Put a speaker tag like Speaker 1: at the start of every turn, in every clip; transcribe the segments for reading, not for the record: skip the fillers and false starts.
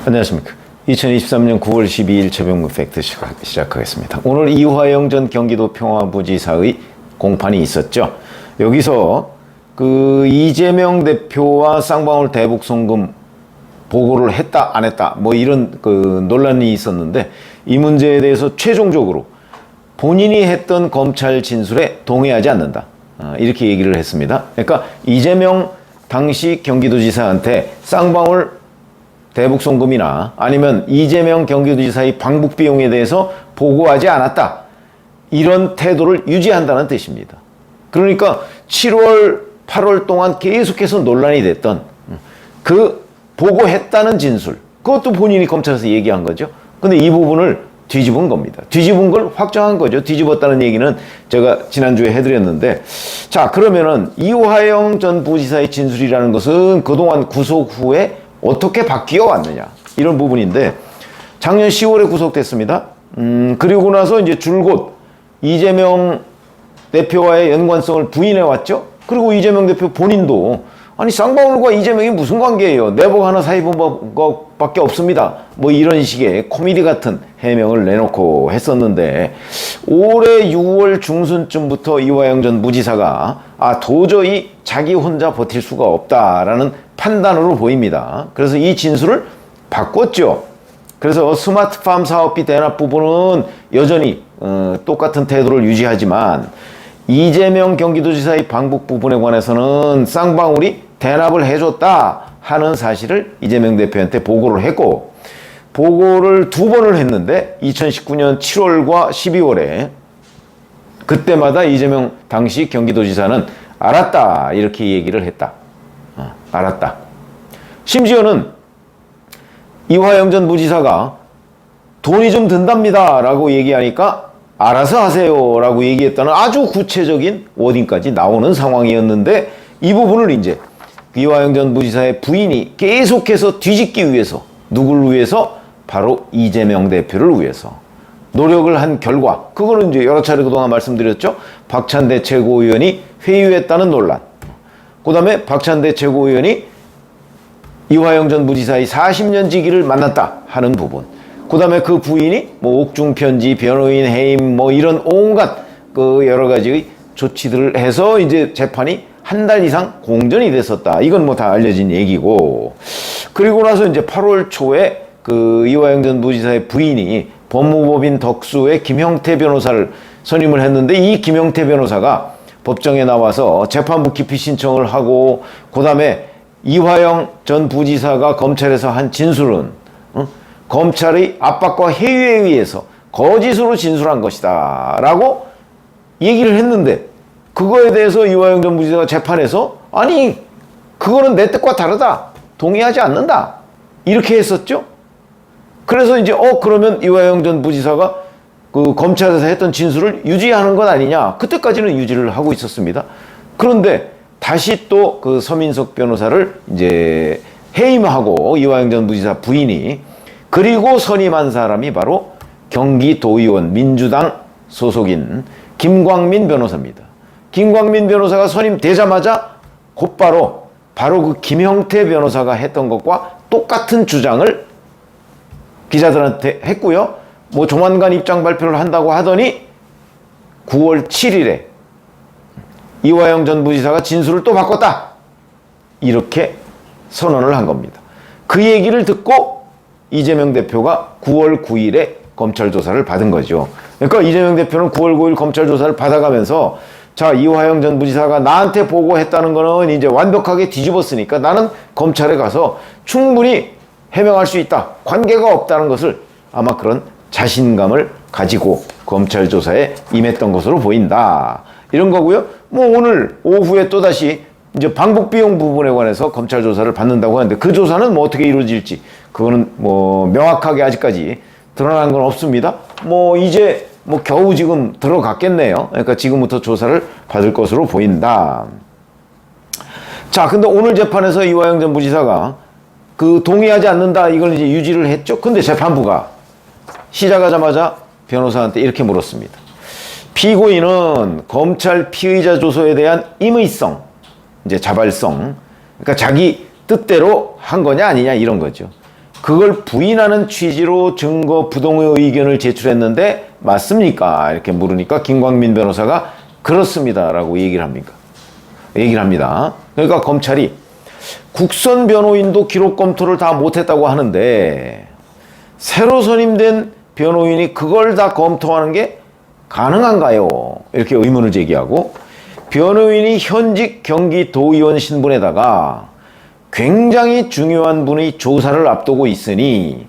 Speaker 1: 안녕하십니까. 2023년 9월 12일 최병무 팩트 시작하겠습니다. 오늘 이화영 전 경기도 평화부지사의 공판이 있었죠. 여기서 그 이재명 대표와 쌍방울 대북송금 보고를 했다 안 했다 뭐 이런 그 논란이 있었는데, 이 문제에 대해서 최종적으로 본인이 했던 검찰 진술에 동의하지 않는다, 이렇게 얘기를 했습니다. 그러니까 이재명 당시 경기도지사한테 쌍방울 대북송금이나 아니면 이재명 경기도지사의 방북 비용에 대해서 보고하지 않았다, 이런 태도를 유지한다는 뜻입니다. 그러니까 7월, 8월 동안 계속해서 논란이 됐던 그 보고했다는 진술, 그것도 본인이 검찰에서 얘기한 거죠. 근데 이 부분을 뒤집은 겁니다. 뒤집은 걸 확정한 거죠. 뒤집었다는 얘기는 제가 지난주에 해드렸는데, 자, 그러면은 이화영 전 부지사의 진술이라는 것은 그동안 구속 후에 어떻게 바뀌어 왔느냐, 이런 부분인데, 작년 10월에 구속됐습니다. 그리고 나서 이제 줄곧 이재명 대표와의 연관성을 부인해 왔죠. 그리고 이재명 대표 본인도 아니 쌍방울과 이재명이 무슨 관계예요? 내복 하나 사입은 것밖에 없습니다, 뭐 이런 식의 코미디 같은 해명을 내놓고 했었는데, 올해 6월 중순쯤부터 이화영 전 부지사가 도저히 자기 혼자 버틸 수가 없다라는 판단으로 보입니다. 그래서 이 진술을 바꿨죠. 그래서 스마트팜 사업비 대납 부분은 여전히 똑같은 태도를 유지하지만, 이재명 경기도지사의 방북 부분에 관해서는 쌍방울이 대납을 해줬다 하는 사실을 이재명 대표한테 보고를 했고, 보고를 2번을 했는데 2019년 7월과 12월에 그때마다 이재명 당시 경기도지사는 알았다, 이렇게 얘기를 했다. 알았다. 심지어는 이화영 전 부지사가 돈이 좀 든답니다 라고 얘기하니까 알아서 하세요 라고 얘기했다는 아주 구체적인 워딩까지 나오는 상황이었는데, 이 부분을 이제 이화영 전 부지사의 부인이 계속해서 뒤집기 위해서, 누구를 위해서? 바로 이재명 대표를 위해서 노력을 한 결과, 그거는 이제 여러 차례 그동안 말씀드렸죠. 박찬대 최고위원이 회유했다는 논란, 그 다음에 박찬대 최고위원이 이화영 전 부지사의 40년 지기를 만났다 하는 부분, 그 다음에 그 부인이 뭐 옥중 편지, 변호인 해임, 뭐 이런 온갖 그 여러 가지의 조치들을 해서 이제 재판이 한 달 이상 공전이 됐었다. 이건 뭐 다 알려진 얘기고, 그리고 나서 이제 8월 초에 그 이화영 전 부지사의 부인이 법무법인 덕수의 김형태 변호사를 선임을 했는데, 이 김형태 변호사가 법정에 나와서 재판부 기피 신청을 하고, 그 다음에 이화영 전 부지사가 검찰에서 한 진술은 검찰의 압박과 해유에 의해서 거짓으로 진술한 것이다 라고 얘기를 했는데, 그거에 대해서 이화영 전 부지사가 재판에서 아니 그거는 내 뜻과 다르다, 동의하지 않는다, 이렇게 했었죠. 그래서 이제 그러면 이화영 전 부지사가 그 검찰에서 했던 진술을 유지하는 것 아니냐, 그때까지는 유지를 하고 있었습니다. 그런데 다시 또 그 서민석 변호사를 이제 해임하고 이화영 전 부지사 부인이, 그리고 선임한 사람이 바로 경기도의원 민주당 소속인 김광민 변호사입니다. 김광민 변호사가 선임되자마자 곧바로 그 김형태 변호사가 했던 것과 똑같은 주장을 기자들한테 했고요. 뭐 조만간 입장 발표를 한다고 하더니 9월 7일에 이화영 전 부지사가 진술을 또 바꿨다, 이렇게 선언을 한 겁니다. 그 얘기를 듣고 이재명 대표가 9월 9일에 검찰 조사를 받은 거죠. 그러니까 이재명 대표는 9월 9일 검찰 조사를 받아가면서, 자, 이화영 전 부지사가 나한테 보고했다는 거는 이제 완벽하게 뒤집었으니까 나는 검찰에 가서 충분히 해명할 수 있다, 관계가 없다는 것을, 아마 그런 자신감을 가지고 검찰 조사에 임했던 것으로 보인다, 이런 거고요. 뭐 오늘 오후에 또다시 이제 방북 비용 부분에 관해서 검찰 조사를 받는다고 하는데, 그 조사는 뭐 어떻게 이루어질지 그거는 뭐 명확하게 아직까지 드러난 건 없습니다. 뭐 이제 뭐 겨우 지금 들어갔겠네요. 그러니까 지금부터 조사를 받을 것으로 보인다. 자, 근데 오늘 재판에서 이화영 전 부지사가 그 동의하지 않는다, 이걸 이제 유지를 했죠. 근데 재판부가 시작하자마자 변호사한테 이렇게 물었습니다. 피고인은 검찰 피의자 조서에 대한 임의성, 이제 자발성, 그러니까 자기 뜻대로 한 거냐 아니냐, 이런 거죠. 그걸 부인하는 취지로 증거 부동의 의견을 제출했는데 맞습니까? 이렇게 물으니까 김광민 변호사가 그렇습니다라고 얘기를 합니다. 그러니까 검찰이 국선 변호인도 기록 검토를 다 못했다고 하는데 새로 선임된 변호인이 그걸 다 검토하는 게 가능한가요? 이렇게 의문을 제기하고, 변호인이 현직 경기도의원 신분에다가 굉장히 중요한 분의 조사를 앞두고 있으니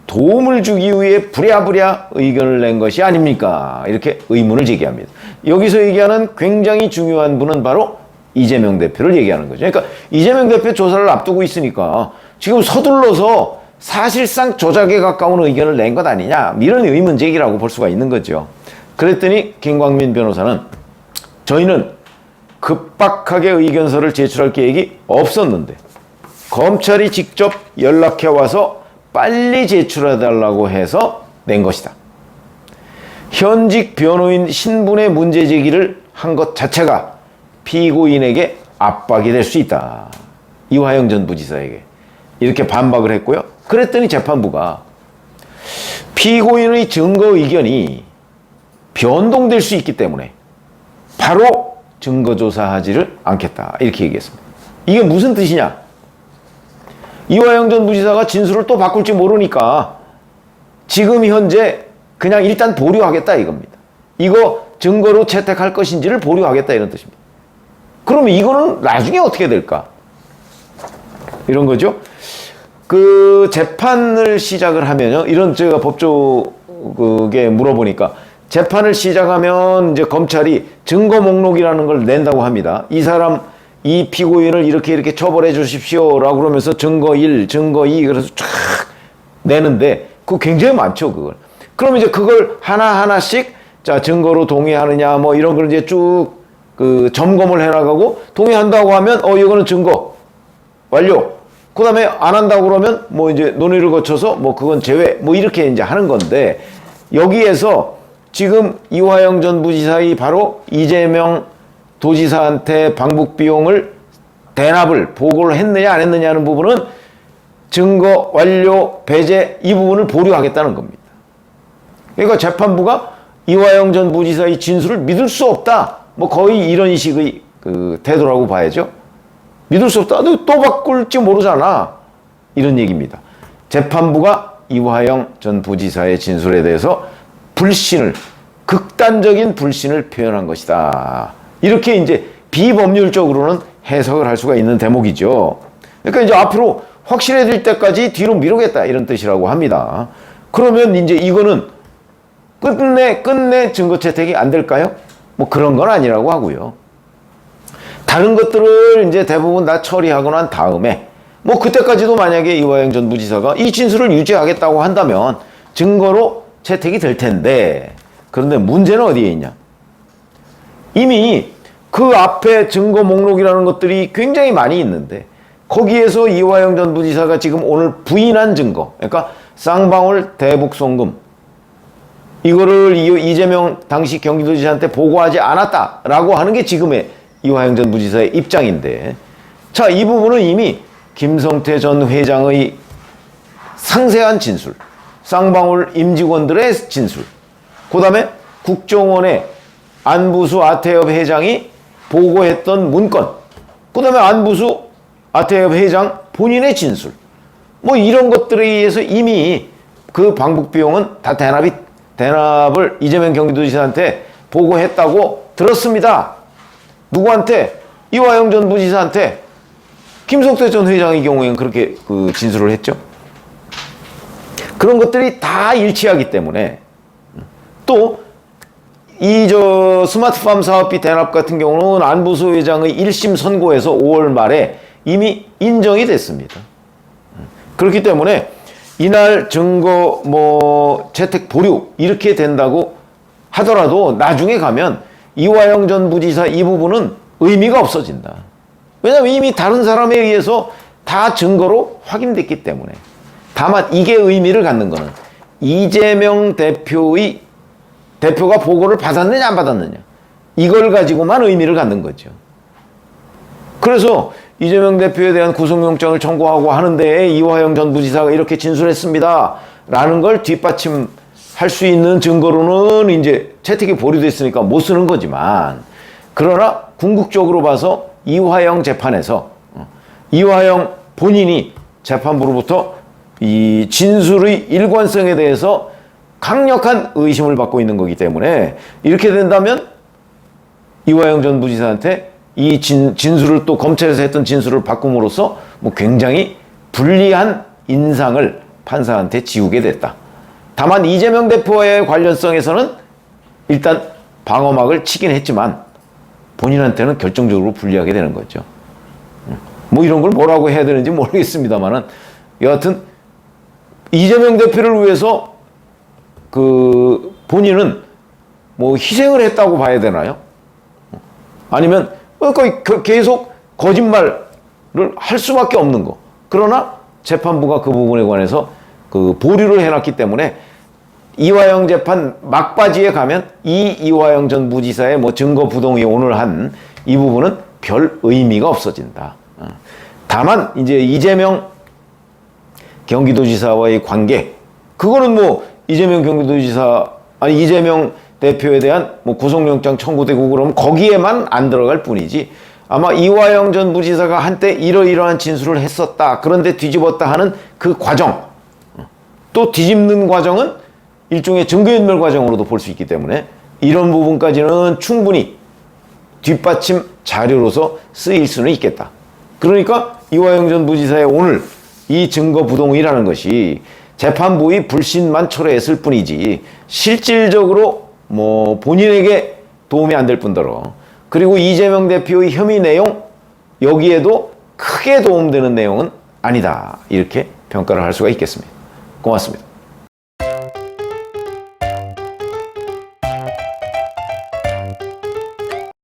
Speaker 1: 도움을 주기 위해 부랴부랴 의견을 낸 것이 아닙니까? 이렇게 의문을 제기합니다. 여기서 얘기하는 굉장히 중요한 분은 바로 이재명 대표를 얘기하는 거죠. 그러니까 이재명 대표 조사를 앞두고 있으니까 지금 서둘러서 사실상 조작에 가까운 의견을 낸 것 아니냐, 이런 의문 제기라고 볼 수가 있는 거죠. 그랬더니 김광민 변호사는 저희는 급박하게 의견서를 제출할 계획이 없었는데 검찰이 직접 연락해 와서 빨리 제출해달라고 해서 낸 것이다. 현직 변호인 신분의 문제 제기를 한 것 자체가 피고인에게 압박이 될 수 있다. 이화영 전 부지사에게 이렇게 반박을 했고요. 그랬더니 재판부가 피고인의 증거 의견이 변동될 수 있기 때문에 바로 증거조사하지를 않겠다, 이렇게 얘기했습니다. 이게 무슨 뜻이냐? 이화영 전 부지사가 진술을 또 바꿀지 모르니까 지금 현재 그냥 일단 보류하겠다 이겁니다. 이거 증거로 채택할 것인지를 보류하겠다, 이런 뜻입니다. 그러면 이거는 나중에 어떻게 될까? 이런 거죠. 그 재판을 시작을 하면요, 이런 제가 법조국에 물어보니까 재판을 시작하면 이제 검찰이 증거 목록이라는 걸 낸다고 합니다. 이 피고인을 이렇게 처벌해 주십시오라고 그러면서 증거 1, 증거 2, 그래서 쫙 내는데 그거 굉장히 많죠, 그걸. 그럼 이제 그걸 하나하나씩 자, 증거로 동의하느냐 뭐 이런 걸 이제 쭉 그 점검을 해 나가고, 동의한다고 하면 이거는 증거 완료. 그다음에 안 한다고 그러면 뭐 이제 논의를 거쳐서 뭐 그건 제외, 뭐 이렇게 이제 하는 건데, 여기에서 지금 이화영 전 부지사의 바로 이재명 도지사한테 방북 비용을 대납을 보고를 했느냐 안 했느냐는 부분은 증거 완료 배제 이 부분을 보류하겠다는 겁니다. 그러니까 재판부가 이화영 전 부지사의 진술을 믿을 수 없다, 뭐 거의 이런 식의 그 태도라고 봐야죠. 믿을 수 없다, 너 또 바꿀지 모르잖아, 이런 얘기입니다. 재판부가 이화영 전 부지사의 진술에 대해서 극단적인 불신을 표현한 것이다, 이렇게 이제 비법률적으로는 해석을 할 수가 있는 대목이죠. 그러니까 이제 앞으로 확실해질 때까지 뒤로 미루겠다, 이런 뜻이라고 합니다. 그러면 이제 이거는 끝내 증거 채택이 안 될까요? 뭐 그런 건 아니라고 하고요. 다른 것들을 이제 대부분 다 처리하고 난 다음에 뭐 그때까지도 만약에 이화영 전 부지사가 이 진술을 유지하겠다고 한다면 증거로 채택이 될 텐데, 그런데 문제는 어디에 있냐? 이미 그 앞에 증거 목록이라는 것들이 굉장히 많이 있는데 거기에서 이화영 전 부지사가 지금 오늘 부인한 증거, 그러니까 쌍방울 대북 송금, 이거를 이재명 당시 경기도지사한테 보고하지 않았다라고 하는 게 지금의 이화영 전 부지사의 입장인데, 자, 이 부분은 이미 김성태 전 회장의 상세한 진술, 쌍방울 임직원들의 진술, 그 다음에 국정원의 안부수 아태엽 회장이 보고했던 문건, 그 다음에 안부수 아태엽 회장 본인의 진술, 뭐 이런 것들에 의해서 이미 그 방북 비용은 다 대납을 이재명 경기도지사한테 보고했다고 들었습니다. 누구한테? 이화영 전 부지사한테. 김성태 전 회장의 경우에는 그렇게 그 진술을 했죠. 그런 것들이 다 일치하기 때문에, 또 이 스마트팜 사업비 대납 같은 경우는 안부수 회장의 1심 선고에서 5월 말에 이미 인정이 됐습니다. 그렇기 때문에 이날 증거 채택 보류 이렇게 된다고 하더라도 나중에 가면 이화영 전 부지사 이 부분은 의미가 없어진다. 왜냐하면 이미 다른 사람에 의해서 다 증거로 확인됐기 때문에. 다만 이게 의미를 갖는 거는 이재명 대표가 보고를 받았느냐 안 받았느냐, 이걸 가지고만 의미를 갖는 거죠. 그래서 이재명 대표에 대한 구속영장을 청구하고 하는데 이화영 전 부지사가 이렇게 진술했습니다. 라는 걸 뒷받침할 수 있는 증거로는 이제 채택이 보류됐으니까 못 쓰는 거지만, 그러나 궁극적으로 봐서 이화영 재판에서 이화영 본인이 재판부로부터 이 진술의 일관성에 대해서 강력한 의심을 받고 있는 거기 때문에, 이렇게 된다면 이화영 전 부지사한테 이 진술을, 또 검찰에서 했던 진술을 바꿈으로써 뭐 굉장히 불리한 인상을 판사한테 지우게 됐다. 다만 이재명 대표와의 관련성에서는 일단 방어막을 치긴 했지만 본인한테는 결정적으로 불리하게 되는 거죠. 뭐 이런 걸 뭐라고 해야 되는지 모르겠습니다만은, 여하튼 이재명 대표를 위해서 그 본인은 뭐 희생을 했다고 봐야 되나요? 아니면 계속 거짓말을 할 수밖에 없는 거. 그러나 재판부가 그 부분에 관해서 그 보류를 해놨기 때문에 이화영 재판 막바지에 가면 이 이화영 전 부지사의 뭐 증거 부동이 오늘 한 이 부분은 별 의미가 없어진다. 다만 이제 이재명 경기도지사와의 관계, 그거는 뭐 이재명 경기도지사, 아니 이재명 대표에 대한 뭐 구속영장 청구되고 그러면 거기에만 안 들어갈 뿐이지, 아마 이화영 전 부지사가 한때 이러이러한 진술을 했었다, 그런데 뒤집었다 하는 그 과정, 또 뒤집는 과정은 일종의 증거인멸 과정으로도 볼 수 있기 때문에 이런 부분까지는 충분히 뒷받침 자료로서 쓰일 수는 있겠다. 그러니까 이화영 전 부지사의 오늘 이 증거 부동이라는 것이 재판부의 불신만 초래했을 뿐이지 실질적으로 뭐 본인에게 도움이 안 될 뿐더러, 그리고 이재명 대표의 혐의 내용 여기에도 크게 도움되는 내용은 아니다, 이렇게 평가를 할 수가 있겠습니다. 고맙습니다.